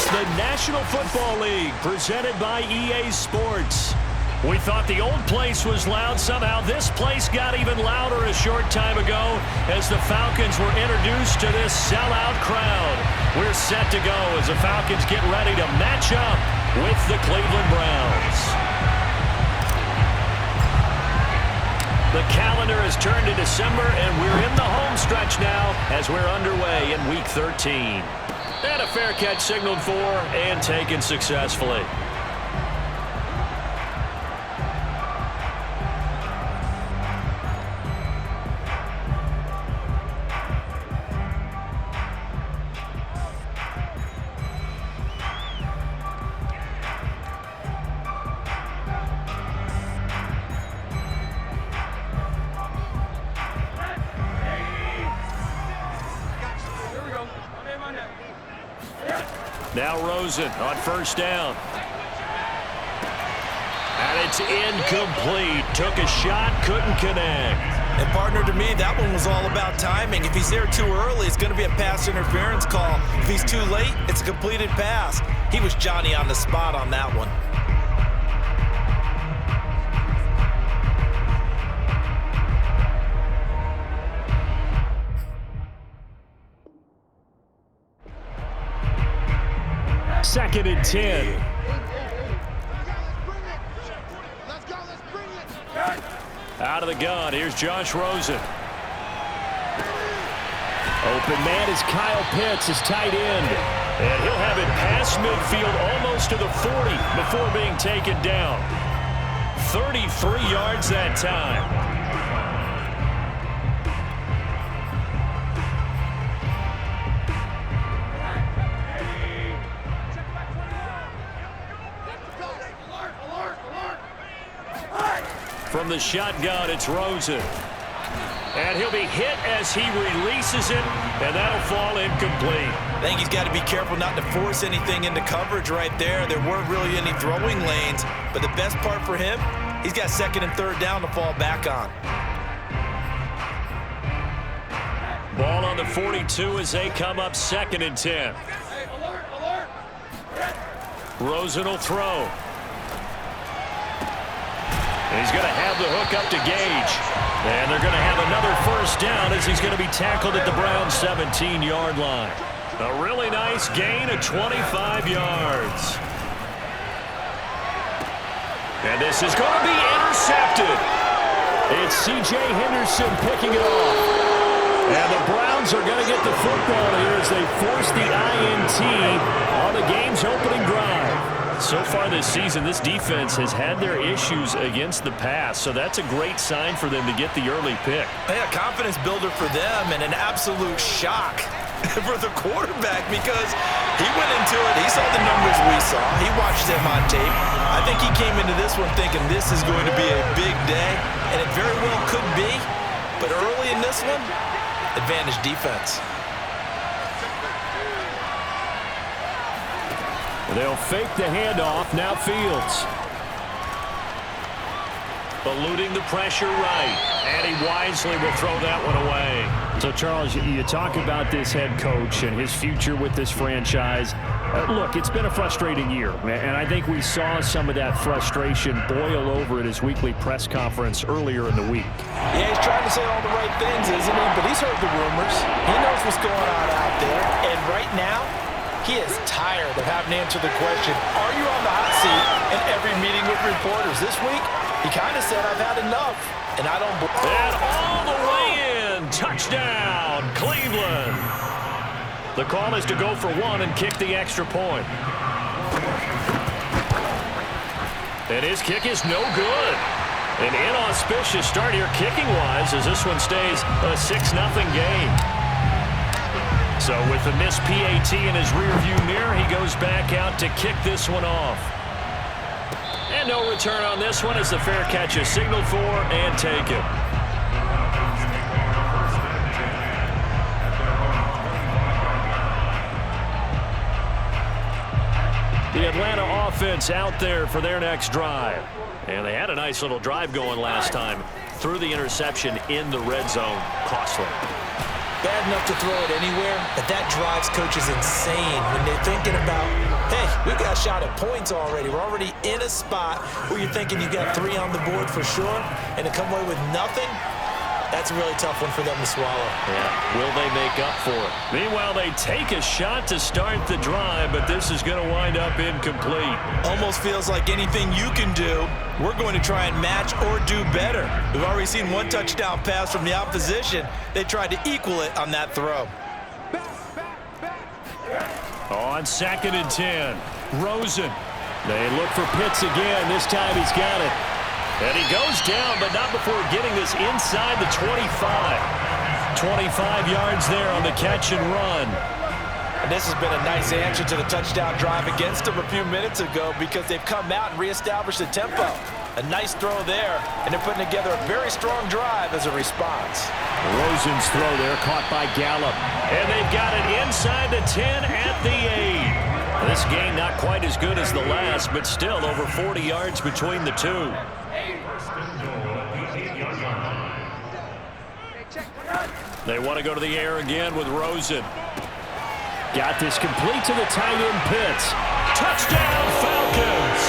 The National Football League, presented by EA Sports. We thought the old place was loud. Somehow this place got even louder a short time ago as the Falcons were introduced to this sellout crowd. We're set to go as the Falcons get ready to match up with the Cleveland Browns. The calendar has turned to December, and we're in the home stretch now as we're underway in Week 13. And a fair catch signaled for and taken successfully. Now Rosen on first down. And it's incomplete. Took a shot, couldn't connect. And partner, to me, that one was all about timing. If he's there too early, it's going to be a pass interference call. If he's too late, it's a completed pass. He was Johnny on the spot on that one. Second and 10. Out of the gun, here's Josh Rosen. Open man is Kyle Pitts, his tight end. And he'll have it past midfield almost to the 40 before being taken down. 33 yards that time. From the shotgun, it's Rosen. And he'll be hit as he releases it, and that'll fall incomplete. I think he's got to be careful not to force anything into coverage right there. There weren't really any throwing lanes, but the best part for him, he's got second and third down to fall back on. Ball on the 42 as they come up second and 10. Rosen will throw. He's going to have the hook up to Gage. And they're going to have another first down as he's going to be tackled at the Browns' 17-yard line. A really nice gain of 25 yards. And this is going to be intercepted. It's C.J. Henderson picking it off. And the Browns are going to get the football here as they force the INT on the game's opening drive. So far this season, this defense has had their issues against the pass, so that's a great sign for them to get the early pick. Yeah, confidence builder for them and an absolute shock for the quarterback because he went into it. He saw the numbers we saw. He watched them on tape. I think he came into this one thinking this is going to be a big day, and it very well could be. But early in this one, advantage defense. They'll fake the handoff. Now Fields. eluding the pressure right. And he wisely will throw that one away. So, Charles, you talk about this head coach and his future with this franchise. Look, it's been a frustrating year, and I think we saw some of that frustration boil over at his weekly press conference earlier in the week. Yeah, he's trying to say all the right things, isn't he? But he's heard the rumors. He knows what's going on out there. And right now, he is tired of having to answer the question, are you on the hot seat in every meeting with reporters? This week, he kind of said, I've had enough, and I don't believe. And all the way in, touchdown, Cleveland. The call is to go for one and kick the extra point. And his kick is no good. An inauspicious start here kicking-wise as this one stays a 6-0 game. So with the missed PAT in his rearview mirror, he goes back out to kick this one off. And no return on this one as the fair catch is signaled for and taken. The Atlanta offense out there for their next drive. And they had a nice little drive going last time. Threw the interception in the red zone. Costly. Bad enough to throw it anywhere, but that drives coaches insane when they're thinking about, hey, we've got a shot at points already. We're already in a spot where you're thinking you got 3 on the board for sure, and to come away with nothing, that's a really tough one for them to swallow. Yeah, will they make up for it? Meanwhile, they take a shot to start the drive, but this is going to wind up incomplete. Almost feels like anything you can do, we're going to try and match or do better. We've already seen one touchdown pass from the opposition. They tried to equal it on that throw. On 2nd and 10, Rosen. They look for Pitts again. This time he's got it. And he goes down, but not before getting this inside the 25. 25 yards there on the catch and run. And this has been a nice answer to the touchdown drive against them a few minutes ago because they've come out and reestablished the tempo. A nice throw there, and they're putting together a very strong drive as a response. Rosen's throw there caught by Gallup. And they've got it inside the 10 at the 8. This game not quite as good as the last, but still over 40 yards between the two. They want to go to the air again with Rosen. Got this complete to the tight end Pitts. Touchdown Falcons!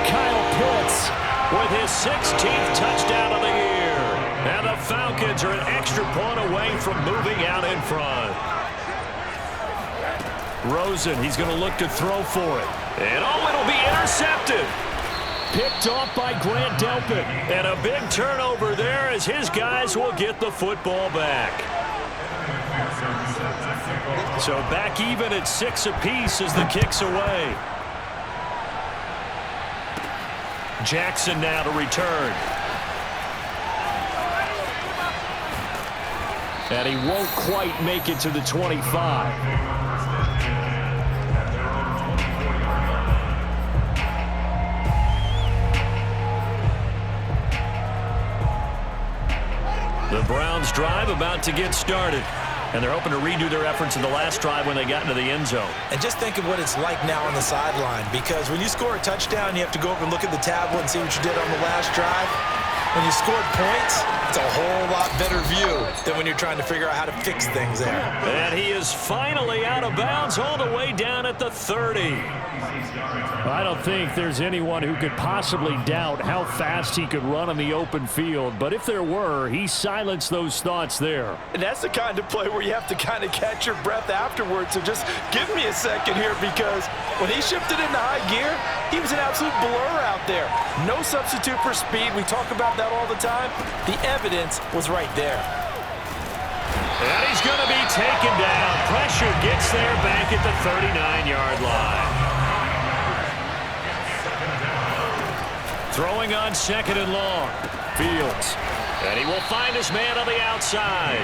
Kyle Pitts with his 16th touchdown of the year. And the Falcons are an extra point away from moving out in front. Rosen, he's going to look to throw for it. And oh, it'll be intercepted. Picked off by Grant Delpit. And a big turnover there as his guys will get the football back. So back even at 6 apiece as the kick's away. Jackson now to return. And he won't quite make it to the 25. The Browns drive about to get started. And they're hoping to redo their efforts in the last drive when they got into the end zone. And just think of what it's like now on the sideline, because when you score a touchdown, you have to go over and look at the tablet and see what you did on the last drive. When you scored points, it's a whole lot better view than when you're trying to figure out how to fix things there. And he is finally out of bounds all the way down at the 30. I don't think there's anyone who could possibly doubt how fast he could run on the open field. But if there were, he silenced those thoughts there. And that's the kind of play where you have to kind of catch your breath afterwards. So just give me a second here, because when he shifted into high gear, he was an absolute blur out there. No substitute for speed. We talk about that all the time. The evidence was right there. And he's going to be taken down. Pressure gets there back at the 39-yard line. Throwing on 2nd and long. Fields. And he will find his man on the outside.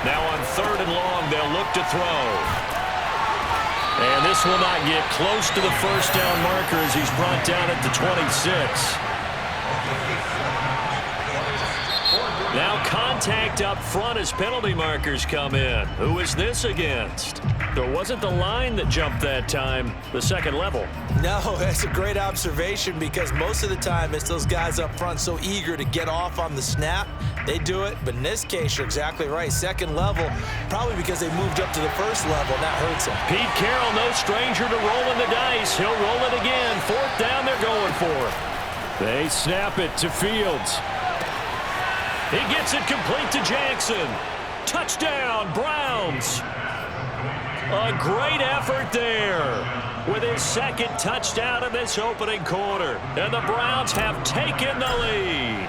Now on 3rd and long, they'll look to throw. And this will not get close to the first down marker as he's brought down at the 26. Now contact contact up front as penalty markers come in. Who is this against? So it wasn't the line that jumped that time, the second level. No, that's a great observation because most of the time it's those guys up front so eager to get off on the snap. They do it, but in this case, you're exactly right. Second level, probably because they moved up to the first level, and that hurts them. Pete Carroll, no stranger to rolling the dice. He'll roll it again. Fourth down, they're going for it. They snap it to Fields. He gets it complete to Jackson. Touchdown, Browns. A great effort there with his second touchdown in this opening quarter. And the Browns have taken the lead.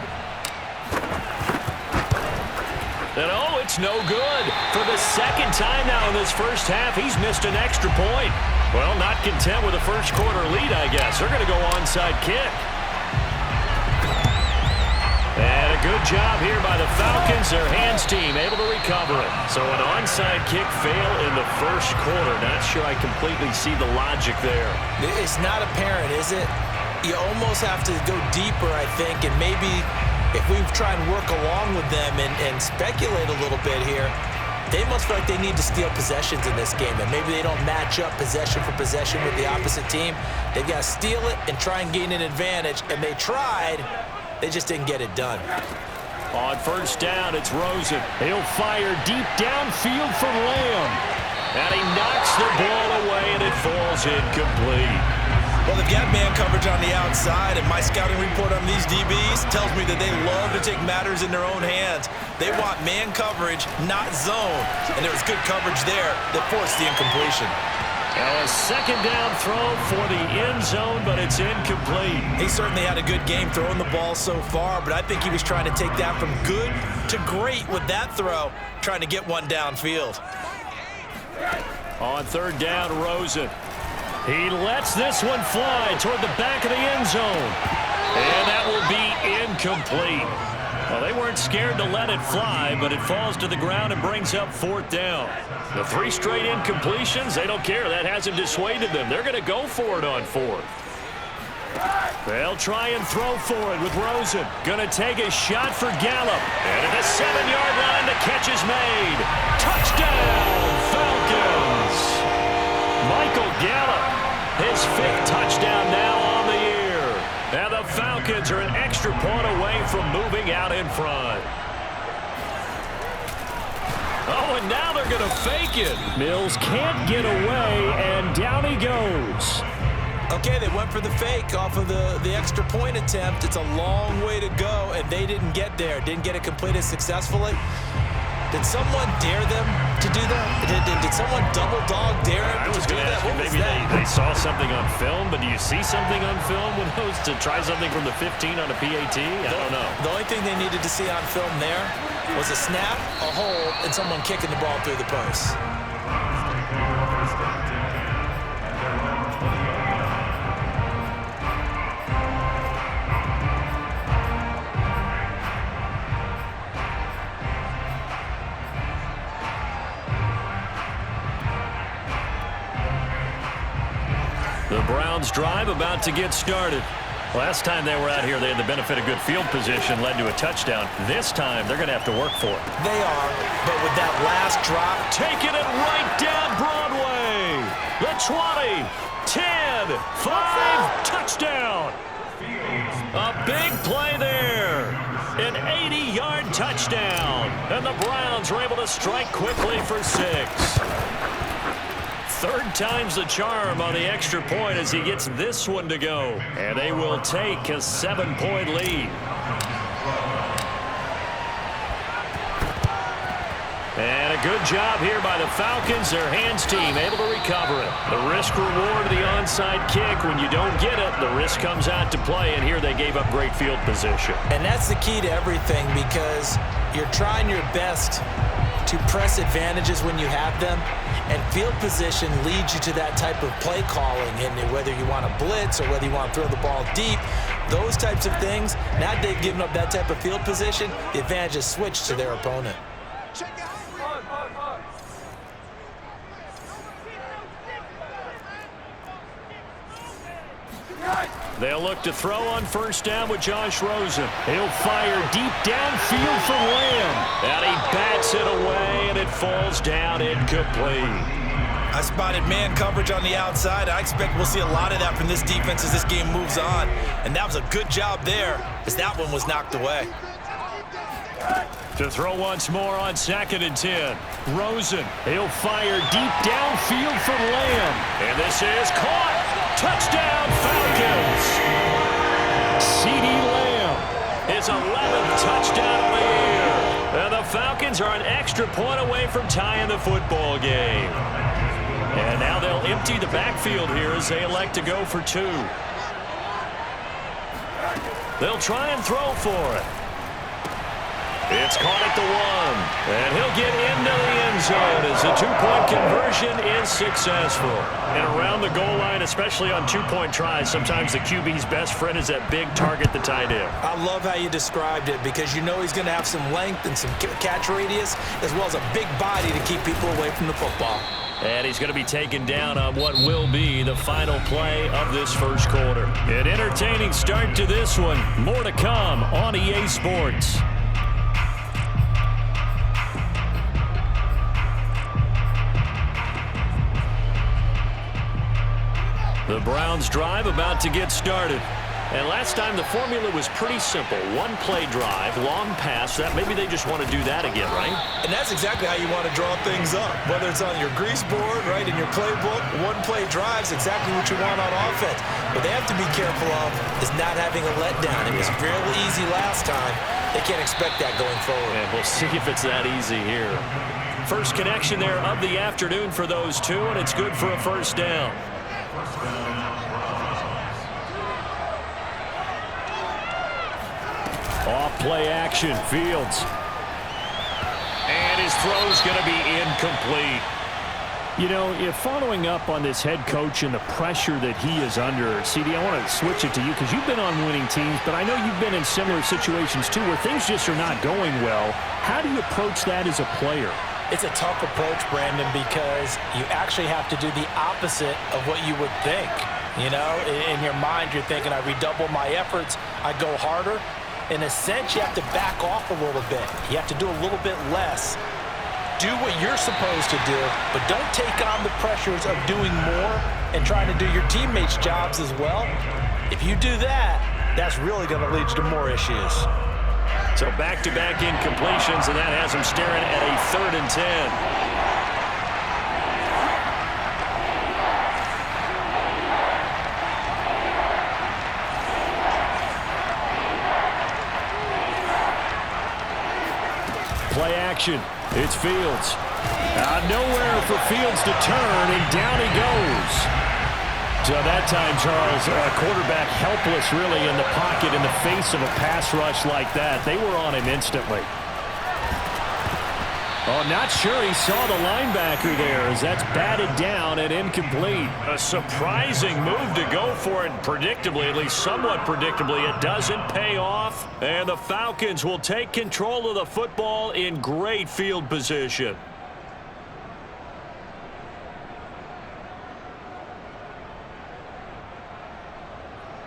And oh, it's no good. For the second time now in this first half, he's missed an extra point. Well, not content with a first quarter lead, I guess. They're going to go onside kick. And a good job here by the Falcons. Their hands team able to recover it. So an onside kick fail in the first quarter. Not sure I completely see the logic there. It's not apparent, is it? You almost have to go deeper, I think, and maybe if we try and work along with them and speculate a little bit here, they must feel like they need to steal possessions in this game, and maybe they don't match up possession for possession with the opposite team. They've got to steal it and try and gain an advantage, and they tried. They just didn't get it done. On first down, it's Rosen. He'll fire deep downfield for Lamb. And he knocks the ball away, and it falls incomplete. Well, they've got man coverage on the outside, and my scouting report on these DBs tells me that they love to take matters in their own hands. They want man coverage, not zone. And there was good coverage there that forced the incompletion. Now a second down throw for the end zone, but it's incomplete. He certainly had a good game throwing the ball so far, but I think he was trying to take that from good to great with that throw, trying to get one downfield. On third down, Rosen. He lets this one fly toward the back of the end zone. And that will be incomplete. Well, they weren't scared to let it fly, but it falls to the ground and brings up fourth down. The 3 straight incompletions, they don't care. That hasn't dissuaded them. They're going to go for it on fourth. They'll try and throw for it with Rosen. Going to take a shot for Gallup. And at the 7-yard line, the catch is made. Touchdown, Falcons! Michael Gallup, his 5th touchdown now on the year. And the Falcons are an extra point away from moving out in front. Oh, and now they're going to fake it. Mills can't get away, and down he goes. Okay, they went for the fake off of the extra point attempt. It's a long way to go, and they didn't get there. Didn't get it completed successfully. Did someone dare them to do that? Did someone double dog dare them to do that? What was that? Maybe they saw something on film, but do you see something on film with those to try something from the 15 on a PAT? I don't know. The only thing they needed to see on film there was a snap, a hold, and someone kicking the ball through the post. The Browns drive about to get started. Last time they were out here, they had the benefit of good field position, led to a touchdown. This time, they're going to have to work for it. They are, but with that last drop, taking it right down Broadway. The 20, 10, 5, touchdown. A big play there. An 80-yard touchdown. And the Browns are able to strike quickly for 6. Third time's the charm on the extra point as he gets this one to go. And they will take a 7-point lead. And a good job here by the Falcons. Their hands team able to recover it. The risk reward of the onside kick. When you don't get it, the risk comes out to play. And here they gave up great field position. And that's the key to everything because you're trying your best to press advantages when you have them. And field position leads you to that type of play calling. And whether you want to blitz or whether you want to throw the ball deep, those types of things, now that they've given up that type of field position, the advantage is switched to their opponent. They'll look to throw on first down with Josh Rosen. He'll fire deep downfield for Lamb. And he bats it away, and it falls down incomplete. I spotted man coverage on the outside. I expect we'll see a lot of that from this defense as this game moves on. And that was a good job there as that one was knocked away. To throw once more on 2nd and 10. Rosen, he'll fire deep downfield for Lamb. And this is caught. Touchdown, Falcons. CeeDee Lamb, his 11th touchdown of the year. And the Falcons are an extra point away from tying the football game. And now they'll empty the backfield here as they elect to go for 2. They'll try and throw for it. It's caught at the 1, and he'll get into the end zone as the 2-point conversion is successful. And around the goal line, especially on 2-point tries, sometimes the QB's best friend is that big target, the tight end. I love how you described it because you know he's going to have some length and some catch radius as well as a big body to keep people away from the football. And he's going to be taken down on what will be the final play of this first quarter. An entertaining start to this one. More to come on EA Sports. The Browns drive about to get started. And last time the formula was pretty simple. 1-play drive, long pass. That maybe they just want to do that again, right? And that's exactly how you want to draw things up. Whether it's on your grease board, right, in your playbook, 1-play drive's exactly what you want on offense. What they have to be careful of is not having a letdown. It was real easy last time. They can't expect that going forward. And we'll see if it's that easy here. First connection there of the afternoon for those two, and it's good for a first down. Off play action, Fields. And his throw's going to be incomplete. You know, if following up on this head coach and the pressure that he is under, CD, I want to switch it to you because you've been on winning teams, but I know you've been in similar situations too where things just are not going well. How do you approach that as a player? It's a tough approach, Brandon, because you actually have to do the opposite of what you would think. You know, in your mind, you're thinking, I redouble my efforts, I go harder. In a sense, you have to back off a little bit. You have to do a little bit less. Do what you're supposed to do, but don't take on the pressures of doing more and trying to do your teammates' jobs as well. If you do that, that's really going to lead to more issues. So back-to-back incompletions, and that has him staring at a 3rd and 10. Play action. It's Fields. Nowhere for Fields to turn, and down he goes. So that time, Charles, quarterback helpless really in the pocket in the face of a pass rush like that. They were on him instantly. Oh, not sure he saw the linebacker there as that's batted down and incomplete. A surprising move to go for it, predictably, at least somewhat predictably. It doesn't pay off, and the Falcons will take control of the football in great field position.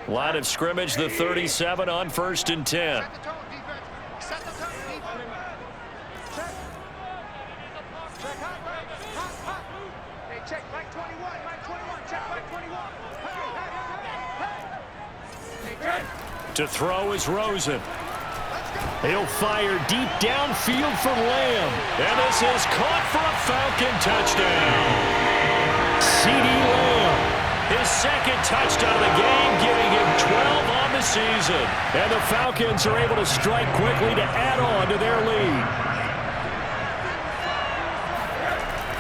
Line of scrimmage, the 37 on 1st and 10. To throw is Rosen. He'll fire deep downfield for Lamb. And this is caught for a Falcon touchdown. CeeDee Lamb, his 2nd touchdown of the game, giving him 12 on the season. And the Falcons are able to strike quickly to add on to their lead.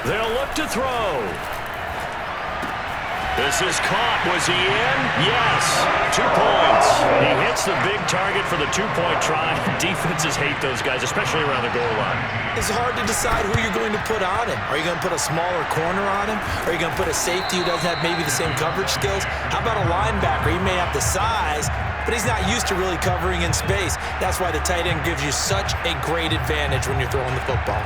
They'll look to throw. This is caught. Was he in? Yes. 2 points. He hits the big target for the 2-point try. Defenses hate those guys, especially around the goal line. It's hard to decide who you're going to put on him. Are you going to put a smaller corner on him? Are you going to put a safety who doesn't have maybe the same coverage skills? How about a linebacker? He may have the size, but he's not used to really covering in space. That's why the tight end gives you such a great advantage when you're throwing the football.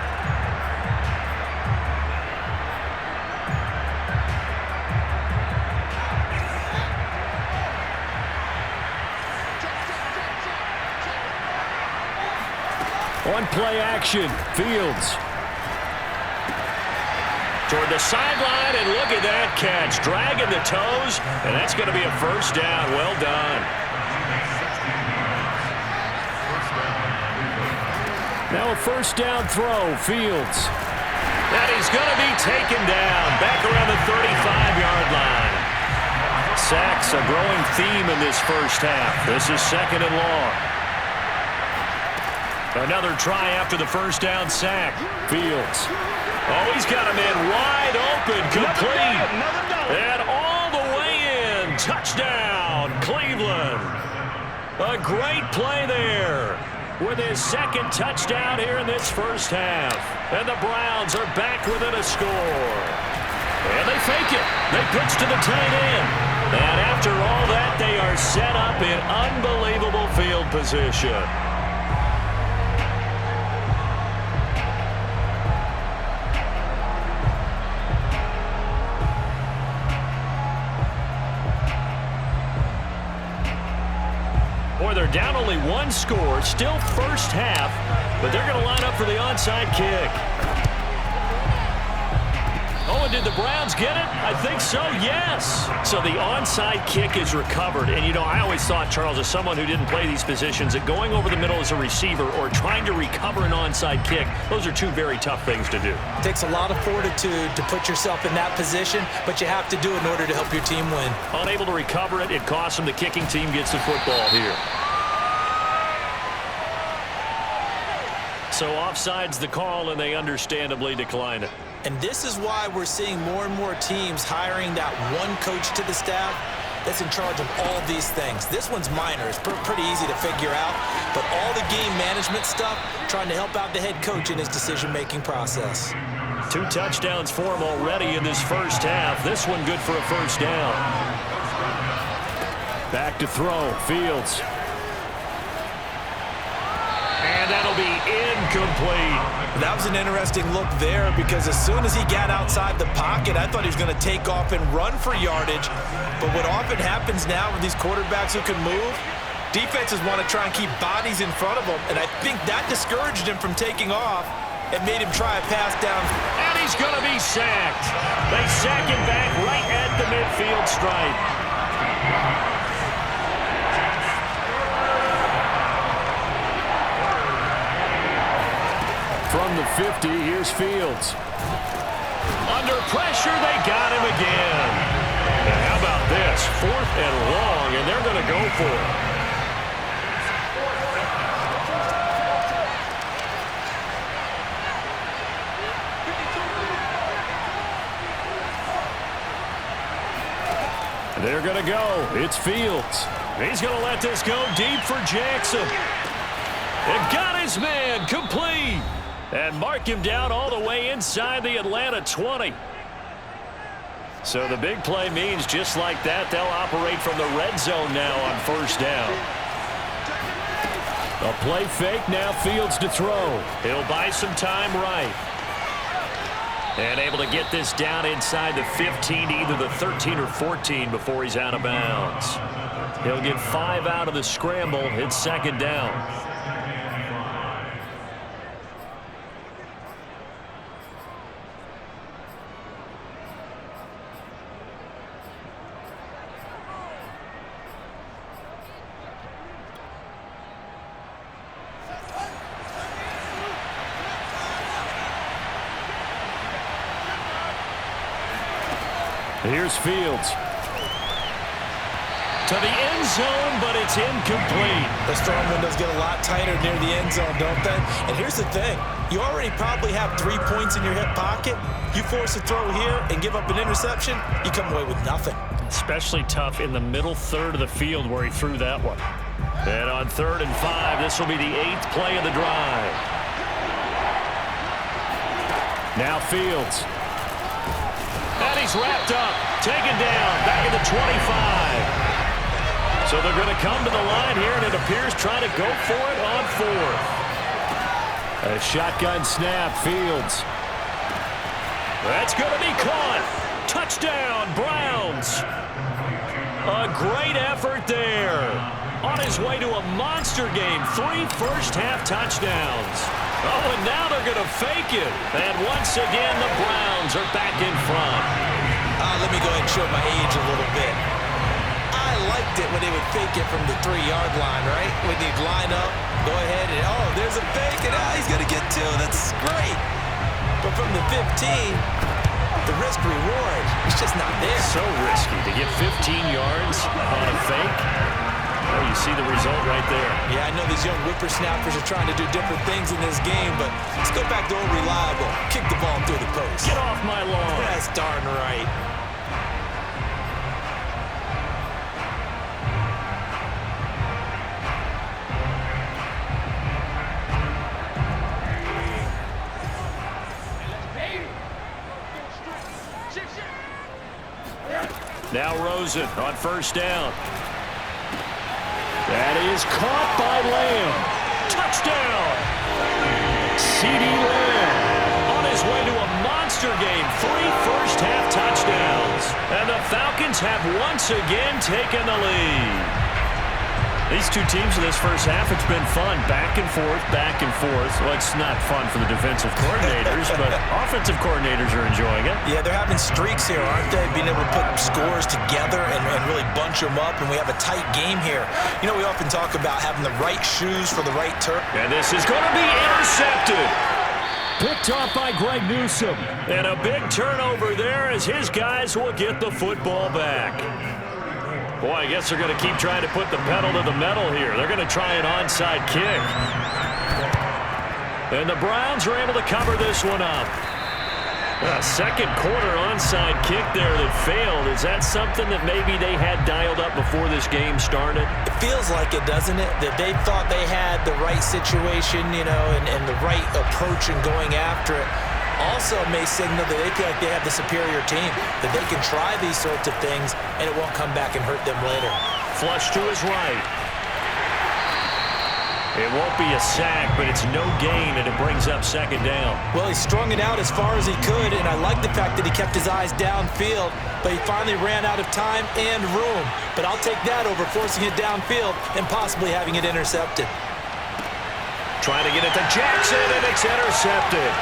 On play action, Fields. Toward the sideline, and look at that catch. Dragging the toes, and that's going to be a first down. Well done. Now a first down throw, Fields. And he's going to be taken down back around the 35-yard line. Sacks a growing theme in this first half. This is second and long. Another try after the first down sack. Fields. Oh, he's got a man wide open, complete. And all the way in. Touchdown, Cleveland. A great play there with his second touchdown here in this first half. And the Browns are back within a score. And they fake it. They pitch to the tight end. And after all that, they are set up in unbelievable field position. Boy, they're down only one score, still first half, but they're going to line up for the onside kick. Oh, and did the Browns get it? I think so, yes. So the onside kick is recovered. And, you know, I always thought, Charles, as someone who didn't play these positions, that going over the middle as a receiver or trying to recover an onside kick, those are two very tough things to do. It takes a lot of fortitude to put yourself in that position, but you have to do it in order to help your team win. Unable to recover it, it costs them. The kicking team gets the football here. So offside's the call, and they understandably declined it. And this is why we're seeing more and more teams hiring that one coach to the staff that's in charge of all these things. This one's minor. It's pretty easy to figure out. But all the game management stuff, trying to help out the head coach in his decision-making process. 2 touchdowns for him already in this first half. This one good for a first down. Back to throw, Fields. And that'll be incomplete. That was an interesting look there because as soon as he got outside the pocket, I thought he was going to take off and run for yardage. But what often happens now with these quarterbacks who can move, defenses want to try and keep bodies in front of them. And I think that discouraged him from taking off and made him try a pass down. And he's going to be sacked. They sack him back right at the midfield stripe. From the 50, here's Fields. Under pressure, they got him again. And how about this? 4th and long, and they're going to go for it. They're going to go. It's Fields. He's going to let this go deep for Jackson. And got his man complete. And mark him down all the way inside the Atlanta 20. So the big play means just like that, they'll operate from the red zone now on first down. A play fake, now Fields to throw. He'll buy some time right. And able to get this down inside the 15 to either the 13 or 14 before he's out of bounds. He'll get 5 out of the scramble. It's second down. Here's Fields. To the end zone, but it's incomplete. Those throwing windows get a lot tighter near the end zone, don't they? And here's the thing. You already probably have 3 points in your hip pocket. You force a throw here and give up an interception, you come away with nothing. Especially tough in the middle third of the field where he threw that one. And on 3rd and 5, this will be the 8th play of the drive. Now Fields. And he's wrapped up, taken down, back at the 25. So they're going to come to the line here, and it appears trying to go for it on 4th. A shotgun snap, Fields. That's going to be caught. Touchdown, Browns. A great effort there on his way to a monster game. 3 first-half touchdowns. Oh, and now they're going to fake it. And once again, the Browns are back in front. Let me go ahead and show my age a little bit. I liked it when they would fake it from the 3-yard line, right? When they'd line up, go ahead, and oh, there's a fake, and he's going to get 2. That's great. But from the 15, the risk-reward, it's just not there. So risky to get 15 yards on a fake. Oh, you see the result right there. Yeah, I know these young whippersnappers are trying to do different things in this game, but let's go back to old reliable. Kick the ball through the post. Get off my lawn. That's darn right. Now Rosen on first down. That is caught by Lamb. Touchdown! CeeDee Lamb on his way to a monster game. 3 first-half touchdowns. And the Falcons have once again taken the lead. These two teams in this first half, it's been fun. Back and forth, back and forth. Well, it's not fun for the defensive coordinators, but offensive coordinators are enjoying it. Yeah, they're having streaks here, aren't they? Being able to put scores together and really bunch them up, and we have a tight game here. You know, we often talk about having the right shoes for the right turf. And this is going to be intercepted. Picked off by Greg Newsome. And a big turnover there as his guys will get the football back. Boy, I guess they're going to keep trying to put the pedal to the metal here. They're going to try an onside kick. And the Browns are able to cover this one up. A second quarter onside kick there that failed. Is that something that maybe they had dialed up before this game started? It feels like it, doesn't it? That they thought they had the right situation, you know, and the right approach in going after it. Also may signal that they feel like they have the superior team, that they can try these sorts of things and it won't come back and hurt them later. Flush to his right. It won't be a sack, but it's no gain, and it brings up second down. Well, he strung it out as far as he could, and I like the fact that he kept his eyes downfield, but he finally ran out of time and room. But I'll take that over forcing it downfield and possibly having it intercepted. Trying to get it to Jackson, and it's intercepted.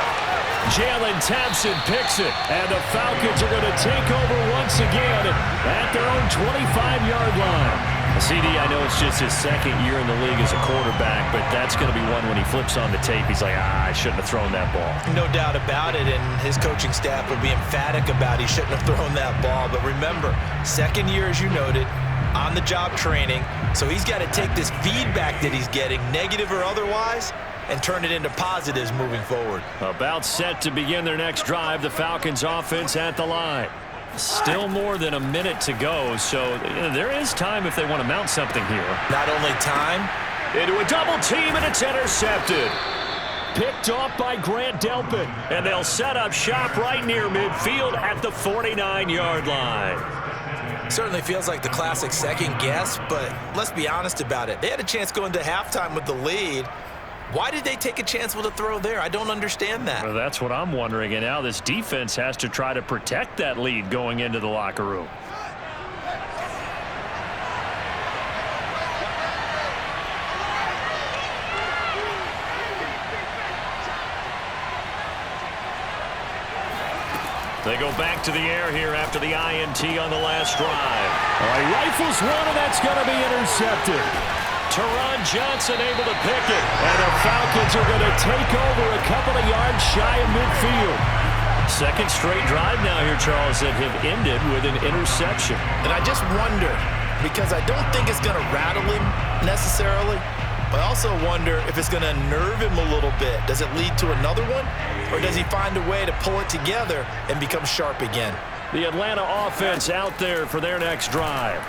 Jalen Thompson picks it, and the Falcons are going to take over once again at their own 25-yard line. CD, I know it's just his second year in the league as a quarterback, but that's going to be one when he flips on the tape. He's like, I shouldn't have thrown that ball. No doubt about it, and his coaching staff will be emphatic about he shouldn't have thrown that ball. But remember, second year, as you noted, on-the-job training, so he's got to take this feedback that he's getting, negative or otherwise, and turn it into positives moving forward. About set to begin their next drive, the Falcons offense at the line. Still more than a minute to go, so there is time if they want to mount something here. Not only time. Into a double team, and it's intercepted. Picked off by Grant Delpit, and they'll set up shop right near midfield at the 49-yard line. Certainly feels like the classic second guess, but let's be honest about it. They had a chance going to halftime with the lead. Why did they take a chance with a throw there? I don't understand that. Well, that's what I'm wondering, and now this defense has to try to protect that lead going into the locker room. They go back to the air here after the INT on the last drive. All right, rifles one, and that's going to be intercepted. Teron Johnson able to pick it, and the Falcons are going to take over a couple of yards shy of midfield. Second straight drive now here, Charles, that have ended with an interception. And I just wonder, because I don't think it's going to rattle him necessarily, but I also wonder if it's going to nerve him a little bit. Does it lead to another one, or does he find a way to pull it together and become sharp again? The Atlanta offense out there for their next drive.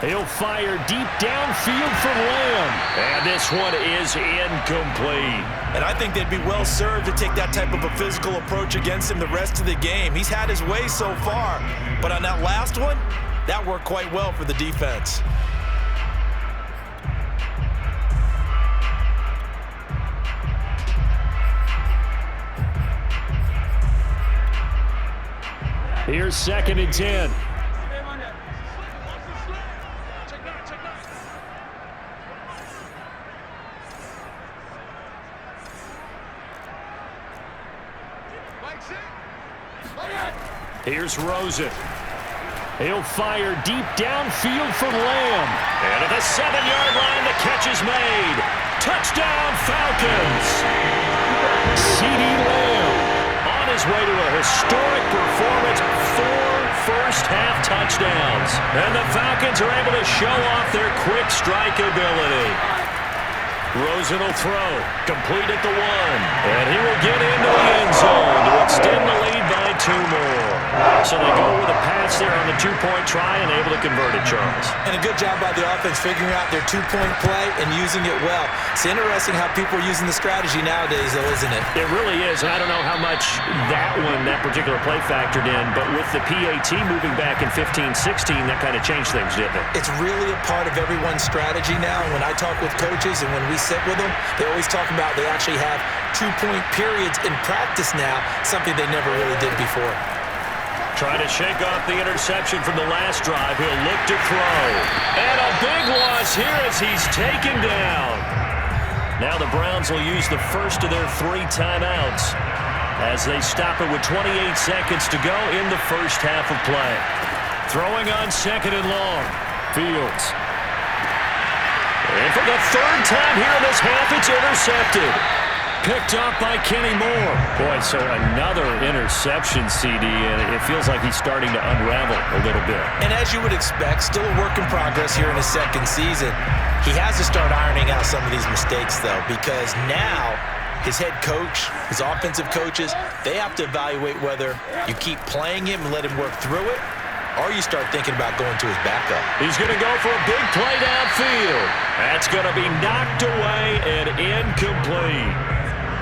He'll fire deep downfield from Lamb. And this one is incomplete. And I think they'd be well served to take that type of a physical approach against him the rest of the game. He's had his way so far. But on that last one, that worked quite well for the defense. Here's 2nd and 10. Here's Rosen. He'll fire deep downfield for Lamb. And at the 7-yard line, the catch is made. Touchdown, Falcons. CeeDee Lamb on his way to a historic performance. 4 first-half touchdowns. And the Falcons are able to show off their quick strike ability. Rosen will throw. Complete at the 1. And he will get into the end zone to extend the lead by 2 more. So they go with a pass there on the 2-point try and able to convert it, Charles. And a good job by the offense figuring out their 2-point play and using it well. It's interesting how people are using the strategy nowadays, though, isn't it? It really is, and I don't know how much that particular play factored in, but with the PAT moving back in 15-16, that kind of changed things, didn't it? It's really a part of everyone's strategy now. And when I talk with coaches and when we sit with them, they always talk about they actually have 2-point periods in practice now, something they never really did before. Trying to shake off the interception from the last drive. He'll look to throw. And a big loss here as he's taken down. Now the Browns will use the first of their 3 timeouts as they stop it with 28 seconds to go in the first half of play. Throwing on 2nd and long. Fields. And for the 3rd time here in this half, it's intercepted. Picked up by Kenny Moore. Boy, so another interception, CD, and it feels like he's starting to unravel a little bit. And as you would expect, still a work in progress here in his 2nd season. He has to start ironing out some of these mistakes, though, because now his head coach, his offensive coaches, they have to evaluate whether you keep playing him and let him work through it, or you start thinking about going to his backup. He's going to go for a big play downfield. That's going to be knocked away and incomplete.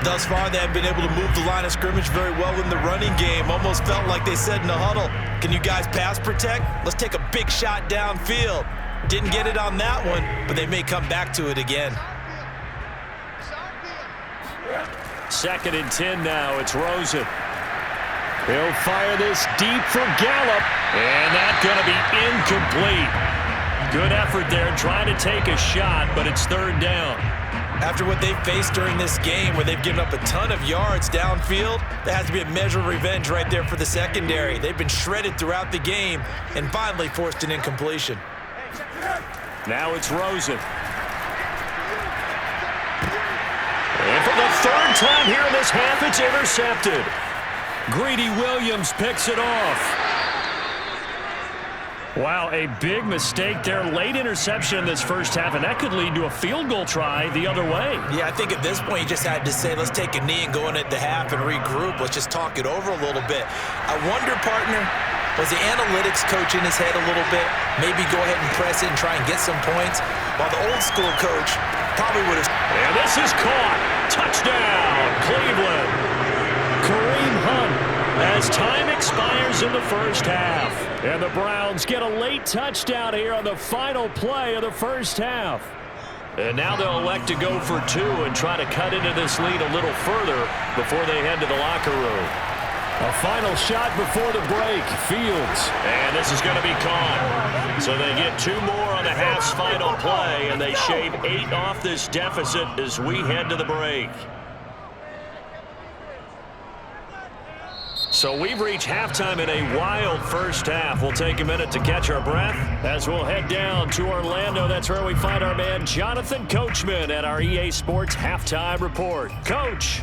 Thus far, they have been able to move the line of scrimmage very well in the running game. Almost felt like they said in the huddle, can you guys pass protect? Let's take a big shot downfield. Didn't get it on that one, but they may come back to it again. 2nd and 10 now. It's Rosen. He'll fire this deep for Gallup. And that's going to be incomplete. Good effort there trying to take a shot, but it's 3rd down. After what they've faced during this game where they've given up a ton of yards downfield, there has to be a measure of revenge right there for the secondary. They've been shredded throughout the game and finally forced an incompletion. Now it's Rosen. And for the 3rd time here in this half, it's intercepted. Greedy Williams picks it off. Wow, a big mistake there. Late interception in this first half, and that could lead to a field goal try the other way. Yeah, I think at this point you just had to say, let's take a knee and go in at the half and regroup. Let's just talk it over a little bit. I wonder, partner, was the analytics coach in his head a little bit? Maybe go ahead and press it and try and get some points, while the old school coach probably would have. And this is caught. Touchdown, Cleveland. Kareem Hunt as time expires in the first half. And the Browns get a late touchdown here on the final play of the first half. And now they'll elect to go for 2 and try to cut into this lead a little further before they head to the locker room. A final shot before the break. Fields. And this is going to be caught. So they get 2 more on the half's final play, and they shave 8 off this deficit as we head to the break. So we've reached halftime in a wild first half. We'll take a minute to catch our breath as we'll head down to Orlando. That's where we find our man Jonathan Coachman at our EA Sports Halftime Report. Coach.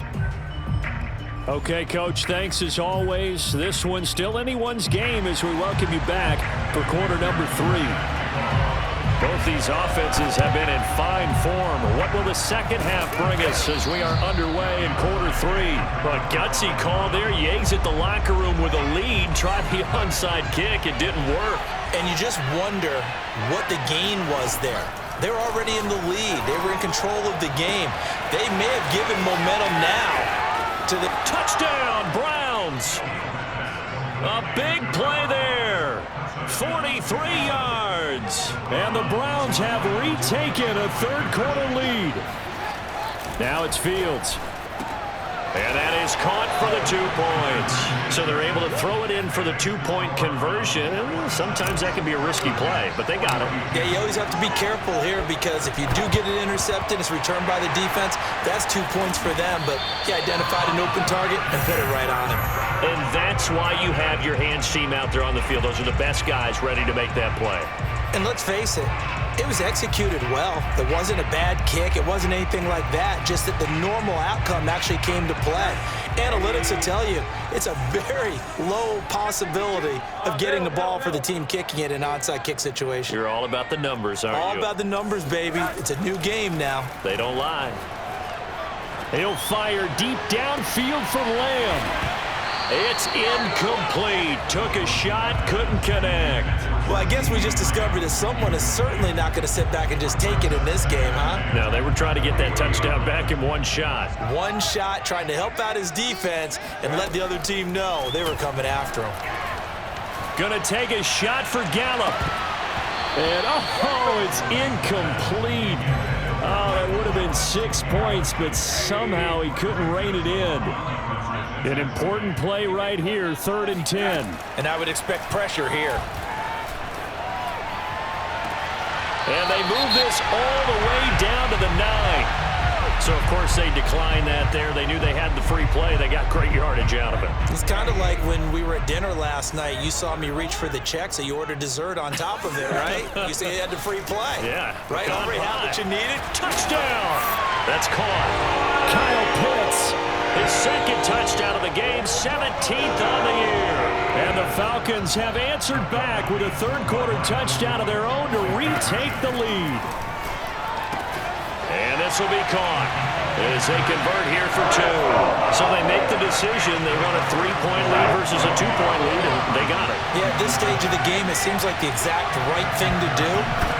Okay, Coach, thanks as always. This one's still anyone's game as we welcome you back for quarter number 3. Both these offenses have been in fine form. What will the second half bring us as we are underway in quarter 3? A gutsy call there. You exit the locker room with a lead. Try the onside kick. It didn't work. And you just wonder what the gain was there. They were already in the lead. They were in control of the game. They may have given momentum now to the touchdown, Browns. A big play there. 43 yards. And the Browns have retaken a third quarter lead. Now it's Fields. And that is caught for the 2 points. So they're able to throw it in for the 2-point conversion. Sometimes that can be a risky play, but they got it. Yeah, you always have to be careful here because if you do get it intercepted, it's returned by the defense. That's 2 points for them, but he identified an open target and put it right on him. And that's why you have your hands team out there on the field. Those are the best guys ready to make that play. And let's face it, it was executed well. It wasn't a bad kick. It wasn't anything like that. Just that the normal outcome actually came to play. Analytics will tell you it's a very low possibility of getting the ball for the team kicking it in an onside kick situation. You're all about the numbers, aren't you? All about the numbers, baby. It's a new game now. They don't lie. He'll fire deep downfield for Lamb. It's incomplete. Took a shot, couldn't connect. Well, I guess we just discovered that someone is certainly not going to sit back and just take it in this game, huh? No, they were trying to get that touchdown back in one shot. One shot, trying to help out his defense and let the other team know they were coming after him. Gonna take a shot for Gallup. And, oh, it's incomplete. Oh, that would have been 6 points, but somehow he couldn't rein it in. An important play right here, 3rd and 10. And I would expect pressure here. And they move this all the way down to the 9. So, of course, they declined that there. They knew they had the free play. They got great yardage out of it. It's kind of like when we were at dinner last night. You saw me reach for the check, so you ordered dessert on top of it, right? You said you had the free play. Yeah. Right? Already had what you needed. Touchdown! That's caught. Kyle Pitts. His second touchdown of the game, 17th on the year. And the Falcons have answered back with a third-quarter touchdown of their own to retake the lead. And this will be caught as they convert here for 2. So they make the decision. They want a 3-point lead versus a 2-point lead, and they got it. Yeah, at this stage of the game, it seems like the exact right thing to do.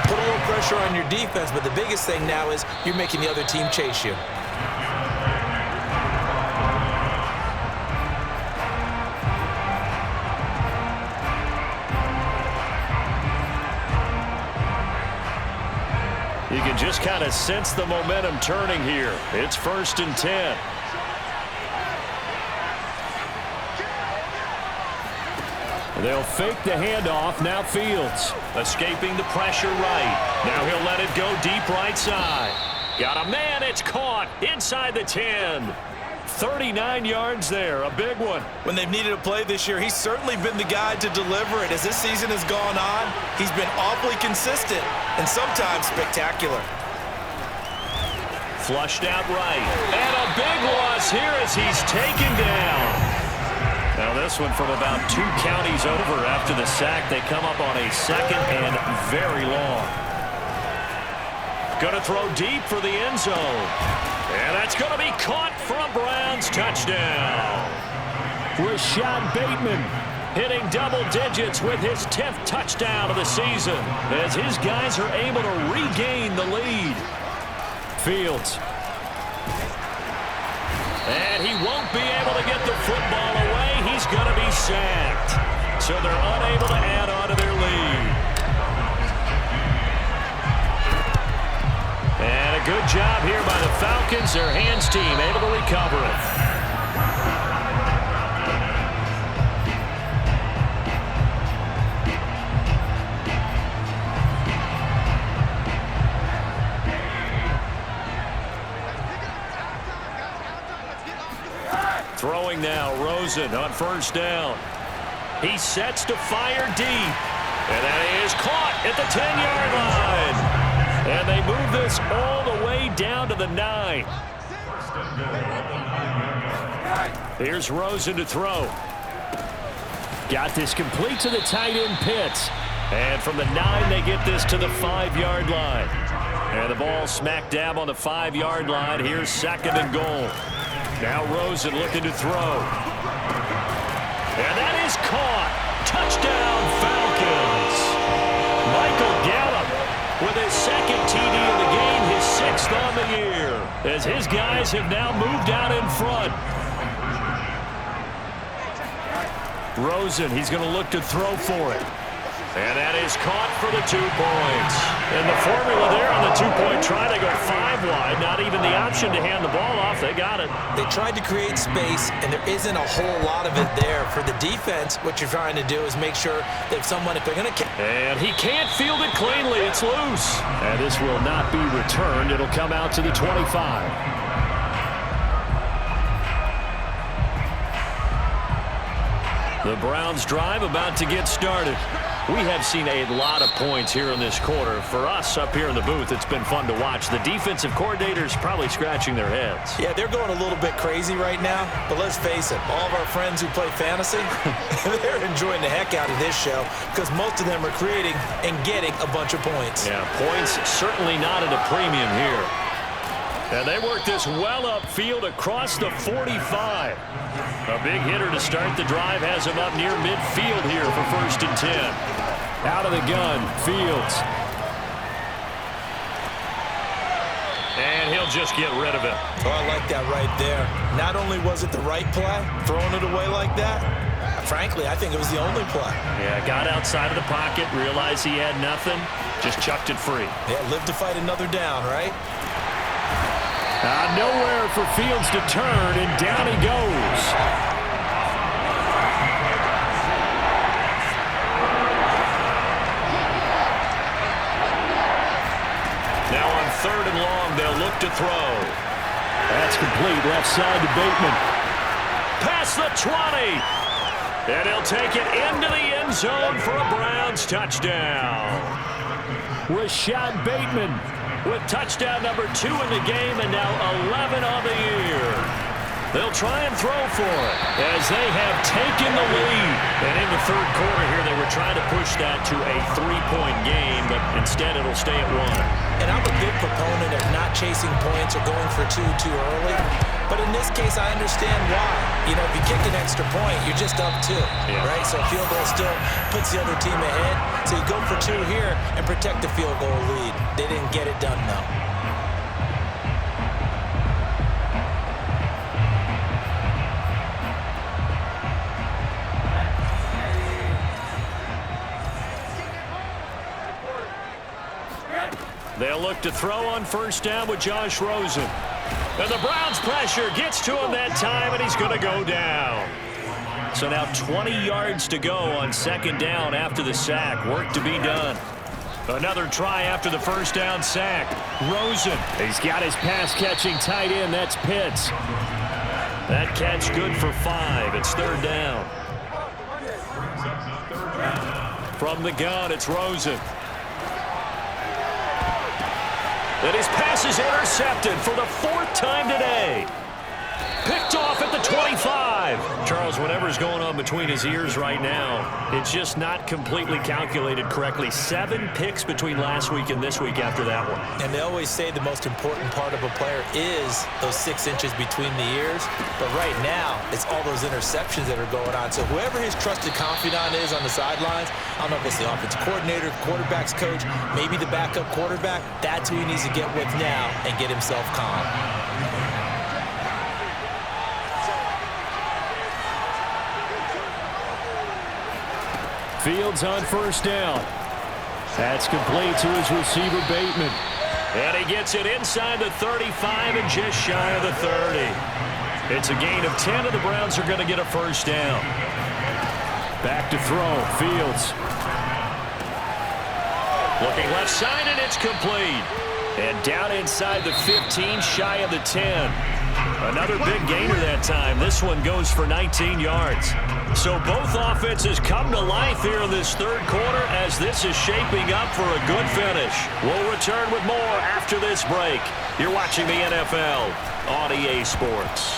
Put a little pressure on your defense, but the biggest thing now is you're making the other team chase you. You can just kind of sense the momentum turning here. It's 1st and 10. They'll fake the handoff. Now Fields escaping the pressure right. Now he'll let it go deep right side. Got a man. It's caught inside the 10. 39 yards there, a big one. When they've needed a play this year, he's certainly been the guy to deliver it. As this season has gone on, he's been awfully consistent and sometimes spectacular. Flushed out right. And a big loss here as he's taken down. Now this one from about 2 counties over after the sack. They come up on a 2nd and very long. Going to throw deep for the end zone. And that's going to be caught for a Browns touchdown. Rashad Bateman hitting double digits with his 10th touchdown of the season as his guys are able to regain the lead. Fields. And he won't be able to get the football away. He's going to be sacked. So they're unable to add on to their lead. And a good job here by the Falcons. Their hands team able to recover it. Throwing now, Rosen on 1st down. He sets to fire deep. And that is caught at the 10-yard line. And they move this all the way down to the 9. Here's Rosen to throw. Got this complete to the tight end Pitts. And from the 9, they get this to the 5-yard line. And the ball smack dab on the 5-yard line. Here's 2nd and goal. Now Rosen looking to throw. And that is caught. Touchdown, Falcons. Michael Gallup with his 2nd TD of the game, his 6th on the year, as his guys have now moved out in front. Rosen, he's going to look to throw for it. And that is caught for the 2 points. And the formula there on the 2-point try, they go 5 wide. Not even the option to hand the ball off. They got it. They tried to create space, and there isn't a whole lot of it there. For the defense, what you're trying to do is make sure that someone, if they're going to... And he can't field it cleanly. It's loose. And this will not be returned. It'll come out to the 25. The Browns drive about to get started. We have seen a lot of points here in this quarter. For us up here in the booth, it's been fun to watch. The defensive coordinators probably scratching their heads. Yeah, they're going a little bit crazy right now. But let's face it, all of our friends who play fantasy, they're enjoying the heck out of this show because most of them are creating and getting a bunch of points. Yeah, points certainly not at a premium here. And they work this well upfield across the 45. A big hitter to start the drive has him up near midfield here for 1st and 10. Out of the gun, Fields. And he'll just get rid of it. Oh, I like that right there. Not only was it the right play, throwing it away like that, frankly, I think it was the only play. Yeah, got outside of the pocket, realized he had nothing, just chucked it free. Yeah, live to fight another down, right? Nowhere for Fields to turn, and down he goes. Now on 3rd and long, they'll look to throw. That's complete, left side to Bateman. Past the 20. And he'll take it into the end zone for a Browns touchdown. Rashad Bateman with touchdown number 2 in the game, and now 11 on the year. They'll try and throw for it as they have taken the lead. And in the 3rd quarter here, they were trying to push that to a 3-point game, but instead it'll stay at 1. And I'm a big proponent of not chasing points or going for 2 too early. But in this case, I understand why. You know, if you kick an extra point, you're just up 2, right? So field goal still puts the other team ahead. So you go for 2 here and protect the field goal lead. They didn't get it done, though. They'll look to throw on 1st down with Josh Rosen. And the Browns pressure gets to him that time, and he's going to go down. So now 20 yards to go on 2nd down after the sack. Work to be done. Another try after the 1st down sack. Rosen, he's got his pass-catching tight end. That's Pitts. That catch good for 5. It's 3rd down. From the gun, it's Rosen. And his pass is intercepted for the 4th time today. Picked off at the 25. Charles, whatever's going on between his ears right now, it's just not completely calculated correctly. 7 picks between last week and this week after that one. And they always say the most important part of a player is those 6 inches between the ears. But right now, it's all those interceptions that are going on. So whoever his trusted confidant is on the sidelines, I don't know if it's the offensive coordinator, quarterback's coach, maybe the backup quarterback, that's who he needs to get with now and get himself calm. Fields on 1st down. That's complete to his receiver, Bateman. And he gets it inside the 35 and just shy of the 30. It's a gain of 10, and the Browns are going to get a 1st down. Back to throw, Fields. Looking left side, and it's complete. And down inside the 15, shy of the 10. Another big gainer that time. This one goes for 19 yards. So both offenses come to life here in this 3rd quarter as this is shaping up for a good finish. We'll return with more after this break. You're watching the NFL on EA Sports.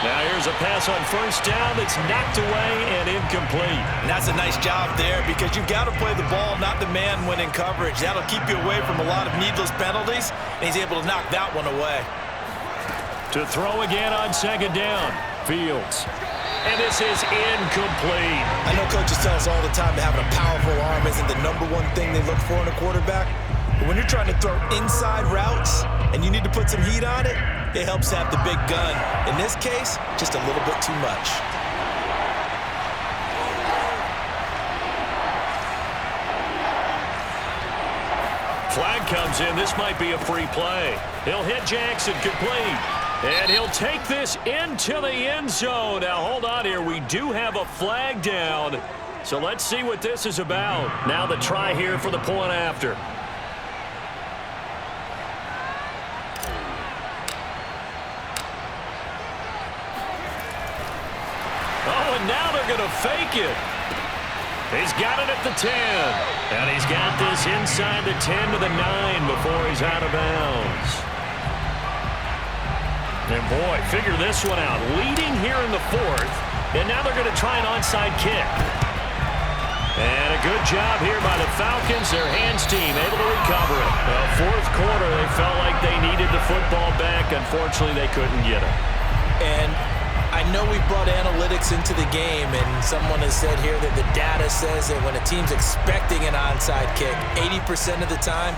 Now here's a pass on 1st down that's knocked away and incomplete. And that's a nice job there because you've got to play the ball, not the man when in coverage. That'll keep you away from a lot of needless penalties, and he's able to knock that one away. To throw again on 2nd down, Fields. And this is incomplete. I know coaches tell us all the time that having a powerful arm isn't the #1 thing they look for in a quarterback. But when you're trying to throw inside routes and you need to put some heat on it, it helps have the big gun. In this case, just a little bit too much. Flag comes in. This might be a free play. He'll hit Jackson, complete. And he'll take this into the end zone. Now, hold on here. We do have a flag down. So let's see what this is about. Now the try here for the point after. Oh, and now they're going to fake it. He's got it at the 10. And he's got this inside the 10 to the 9 before he's out of bounds. And boy, figure this one out. Leading here in the 4th. And now they're going to try an onside kick. And a good job here by the Falcons. Their hands team able to recover it. Well, 4th quarter, they felt like they needed the football back. Unfortunately, they couldn't get it. And I know we brought analytics into the game, and someone has said here that the data says that when a team's expecting an onside kick, 80% of the time,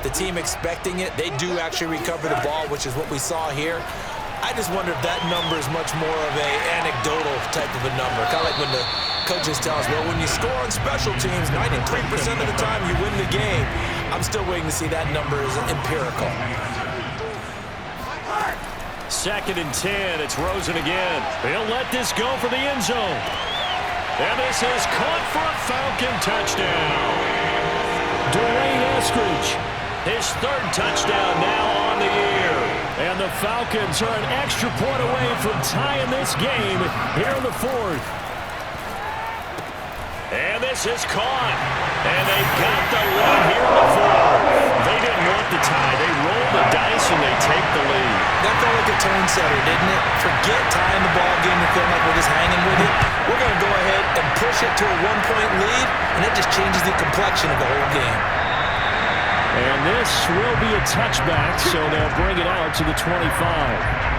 the team expecting it, they do actually recover the ball, which is what we saw here. I just wonder if that number is much more of a anecdotal type of a number. Kind of like when the coaches tell us, well, when you score on special teams, 93% of the time you win the game. I'm still waiting to see that number is empirical. 2nd and 10. It's Rosen again. He'll let this go for the end zone. And this is caught for a Falcon touchdown. Dwayne Eskridge, his 3rd touchdown now on the year. And the Falcons are an extra point away from tying this game here in the 4th. And this is caught. And they got the lead here in the 4th. They didn't want the tie. They rolled the dice and they take the lead. That felt like a tone setter, didn't it? Forget tying the ball game and feeling like we're just hanging with it. We're going to go ahead and push it to a 1-point lead, and it just changes the complexion of the whole game. And this will be a touchback, so they'll bring it out to the 25.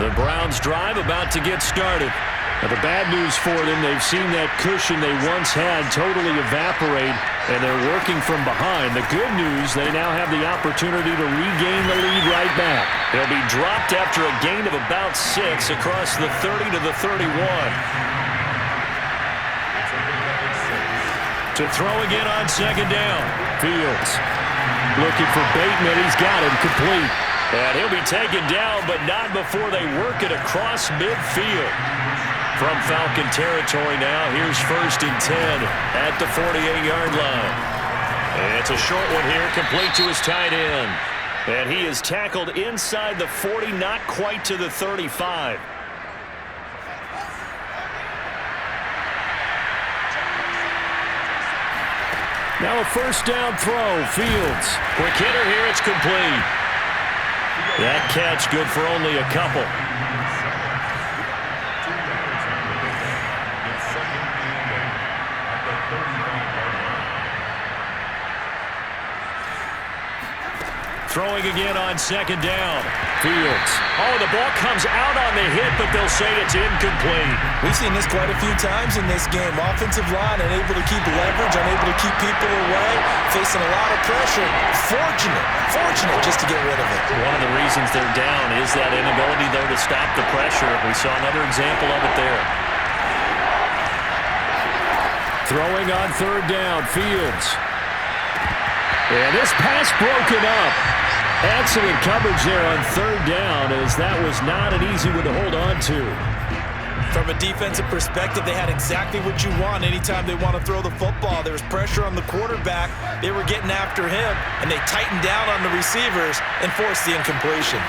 The Browns drive about to get started. Now, the bad news for them, they've seen that cushion they once had totally evaporate, and they're working from behind. The good news, they now have the opportunity to regain the lead right back. They'll be dropped after a gain of about 6 across the 30 to the 31. To throw again on 2nd down. Fields looking for Bateman. He's got him complete. And he'll be taken down, but not before they work it across midfield. From Falcon territory now, here's 1st and 10 at the 48-yard line. And it's a short one here, complete to his tight end. And he is tackled inside the 40, not quite to the 35. Now a 1st down throw, Fields. Quick hitter here, it's complete. That catch good for only a couple. Throwing again on 2nd down. Fields. Oh, the ball comes out on the hit, but they'll say it's incomplete. We've seen this quite a few times in this game. Offensive line unable to keep leverage, unable to keep people away, facing a lot of pressure. Fortunate just to get rid of it. One of the reasons they're down is that inability, though, to stop the pressure. We saw another example of it there. Throwing on 3rd down, Fields. And this pass broken up. Excellent coverage there on 3rd down, as that was not an easy one to hold on to. From a defensive perspective, they had exactly what you want anytime they want to throw the football. There was pressure on the quarterback. They were getting after him, and they tightened down on the receivers and forced the incompletion.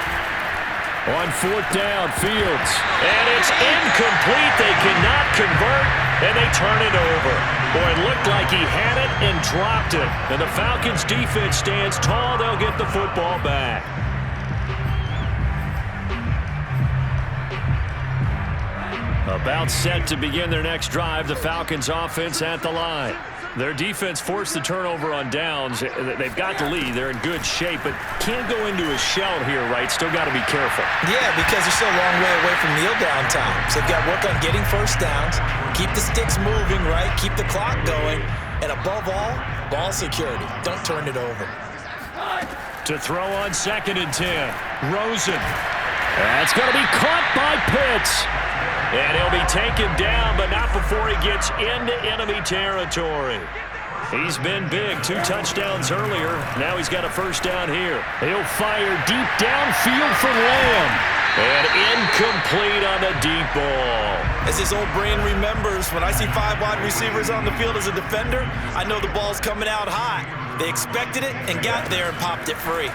On 4th down, Fields. And it's incomplete. They cannot convert, and they turn it over. Boy, it looked like he had it and dropped it. And the Falcons' defense stands tall. They'll get the football back. About set to begin their next drive. The Falcons' offense at the line. Their defense forced the turnover on downs. They've got the lead. They're in good shape, but can't go into a shell here, right? Still got to be careful. Yeah, because they're still a long way away from kneel down time. So they've got to work on getting 1st downs, keep the sticks moving, right? Keep the clock going. And above all, Ball security. Don't turn it over. To throw on 2nd and 10. Rosen. That's going to be caught by Pitts. And he'll be taken down, but not before he gets into enemy territory. He's been big. 2 touchdowns earlier. Now he's got a first down here. He'll fire deep downfield for Lamb. And incomplete on the deep ball. As his old brain remembers, when I see 5 wide receivers on the field as a defender, I know the ball's coming out high. They expected it and got there and popped it free.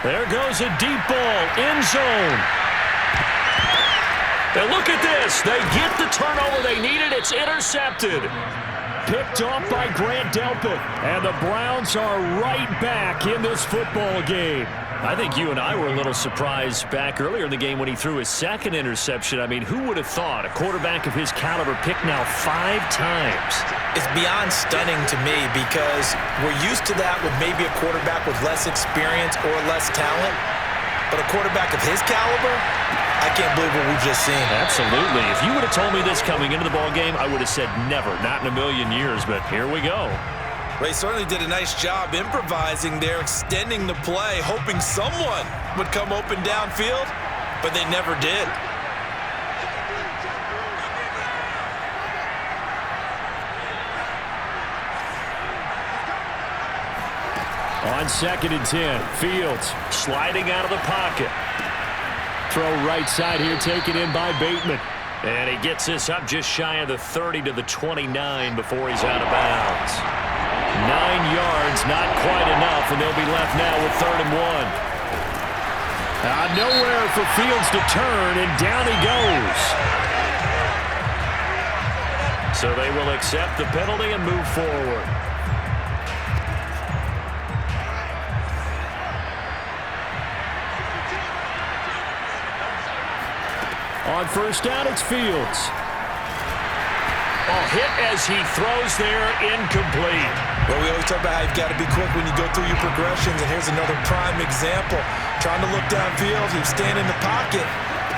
There goes a deep ball, end zone. And look at this. They get the turnover they needed. It's intercepted. Picked off by Grant Delpit. And the Browns are right back in this football game. I think you and I were a little surprised back earlier in the game when he threw his 2nd interception. I mean, who would have thought a quarterback of his caliber picked now 5 times? It's beyond stunning to me because we're used to that with maybe a quarterback with less experience or less talent. But a quarterback of his caliber, I can't believe what we've just seen. Absolutely. If you would have told me this coming into the ball game, I would have said never, not in a million years, but here we go. Ray certainly did a nice job improvising there, extending the play, hoping someone would come open downfield, but they never did. On 2nd and 10, Fields sliding out of the pocket. Throw right side here, taken in by Bateman. And he gets this up just shy of the 30 to the 29 before he's out of bounds. 9 yards, not quite enough, and they'll be left now with 3rd and 1. Nowhere for Fields to turn, and down he goes. So they will accept the penalty and move forward. On 1st down, it's Fields. Hit as he throws there, incomplete. Well, we always talk about how you've got to be quick when you go through your progressions, and here's another prime example. Trying to look downfield, he was standing in the pocket,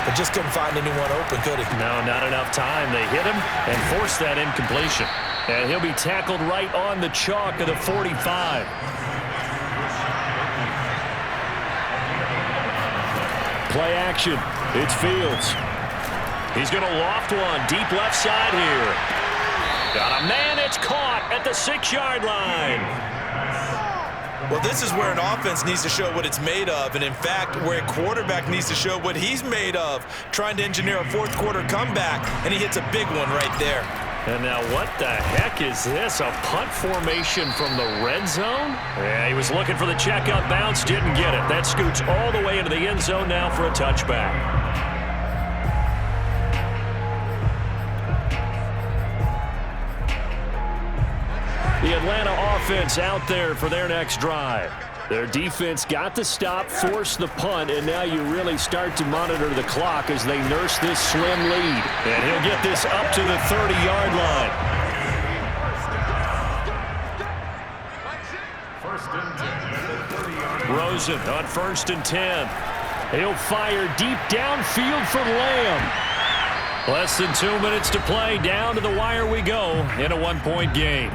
but just couldn't find anyone open, could he? No, not enough time. They hit him and forced that incompletion. And he'll be tackled right on the chalk of the 45. Play action. It's Fields. He's going to loft one deep left side here. Got a man, it's caught at the 6-yard line. Well, this is where an offense needs to show what it's made of, and in fact, where a quarterback needs to show what he's made of, trying to engineer a 4th quarter comeback, and he hits a big one right there. And now what the heck is this? A punt formation from the red zone? Yeah, he was looking for the checkout bounce, didn't get it. That scoots all the way into the end zone now for a touchback. The Atlanta offense out there for their next drive. Their defense got the stop, forced the punt, and now you really start to monitor the clock as they nurse this slim lead. And he'll get this up to the 30-yard line. Rosen on 1st and 10. He'll fire deep downfield for Lamb. Less than 2 minutes to play. Down to the wire we go in a 1-point game.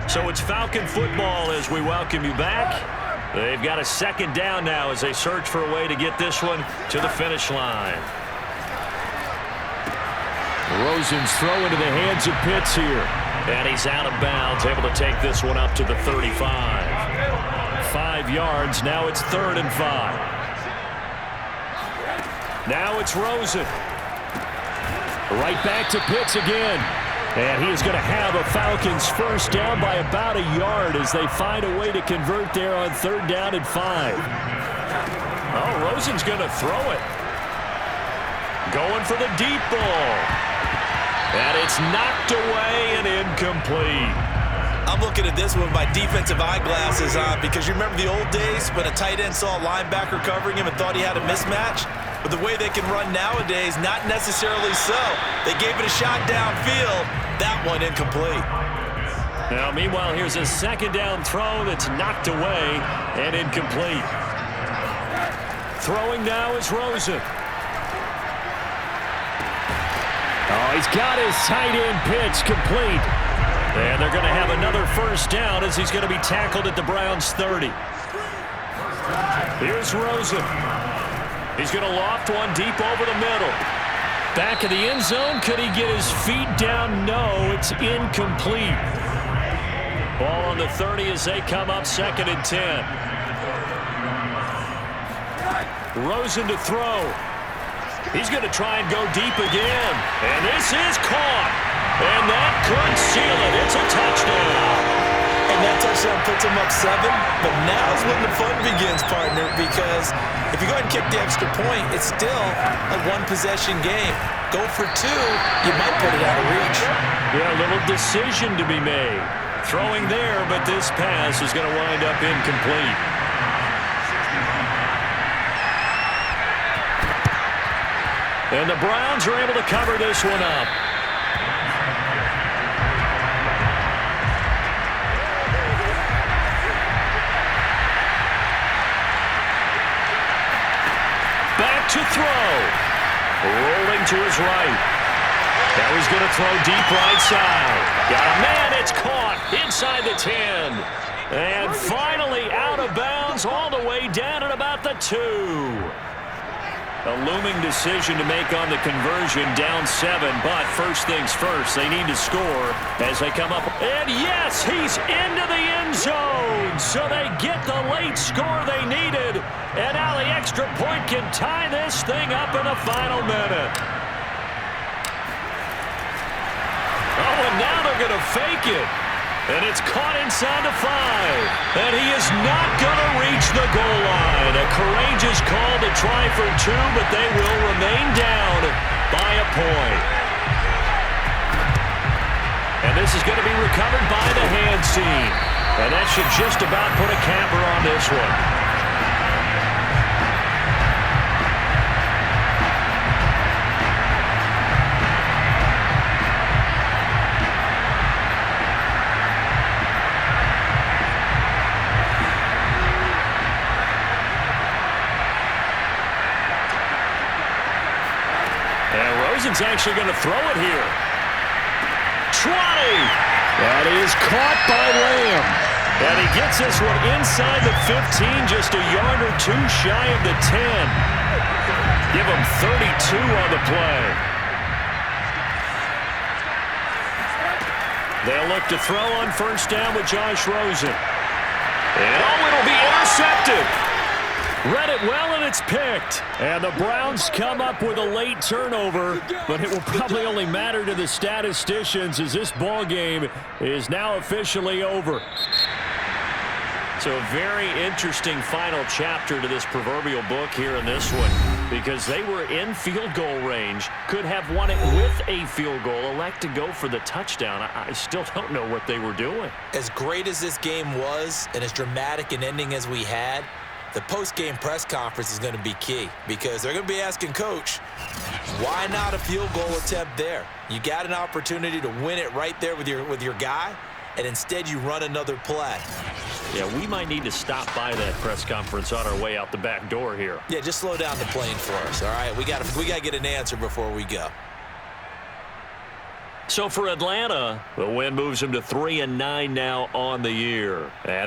So it's Falcon football as we welcome you back. They've got a 2nd down now as they search for a way to get this one to the finish line. Rosen's throw into the hands of Pitts here. And he's out of bounds, able to take this one up to the 35. 5 yards, now it's 3rd and 5. Now it's Rosen. Right back to Pitts again. And he is going to have a Falcons first down by about a yard as they find a way to convert there on 3rd down and 5. Oh, Rosen's going to throw it. Going for the deep ball. And it's knocked away and incomplete. I'm looking at this one by defensive eyeglasses on because you remember the old days when a tight end saw a linebacker covering him and thought he had a mismatch? But the way they can run nowadays, not necessarily so. They gave it a shot downfield. That one incomplete. Now, meanwhile, here's a 2nd down throw that's knocked away and incomplete. Throwing now is Rosen. Oh, he's got his tight end pitch complete. And they're going to have another first down as he's going to be tackled at the Browns' 30. Here's Rosen. He's going to loft one deep over the middle. Back of the end zone. Could he get his feet down? No, it's incomplete. Ball on the 30 as they come up 2nd and 10. Rosen to throw. He's going to try and go deep again. And this is caught. And that could seal it. It's a touchdown. And that touchdown puts him up 7. But now's when the fun begins, partner, because if you go ahead and kick the extra point, it's still a one-possession game. Go for 2, you might put it out of reach. Yeah, a little decision to be made. Throwing there, but this pass is going to wind up incomplete. And the Browns are able to cover this one up. Back to throw. Rolling to his right. Now he's going to throw deep right side. Got a man. It's caught inside the 10. And finally out of bounds all the way down at about the 2. A looming decision to make on the conversion, down 7, but first things first, they need to score as they come up. And yes, he's into the end zone, so they get the late score they needed, and now the extra point can tie this thing up in the final minute. Oh, and now they're going to fake it. And it's caught inside the 5. And he is not going to reach the goal line. A courageous call to try for 2, but they will remain down by a point. And this is going to be recovered by the hands team. And that should just about put a capper on this one. Rosen's actually going to throw it here. Trotty! That is caught by Lamb. And he gets this one inside the 15, just a yard or 2 shy of the 10. Give him 32 on the play. They'll look to throw on first down with Josh Rosen. And oh, it'll be intercepted. Read it well, and it's picked. And the Browns come up with a late turnover, but it will probably only matter to the statisticians as this ball game is now officially over. So a very interesting final chapter to this proverbial book here in this one, because they were in field goal range, could have won it with a field goal, elect to go for the touchdown. I still don't know what they were doing. As great as this game was and as dramatic an ending as we had, the post-game press conference is going to be key, because they're going to be asking Coach, why not a field goal attempt there? You got an opportunity to win it right there with your guy, and instead you run another play. Yeah, we might need to stop by that press conference on our way out the back door here. Yeah, just slow down the plane for us, all right? We got to get an answer before we go. So for Atlanta, the win moves them to 3-9 now on the year. And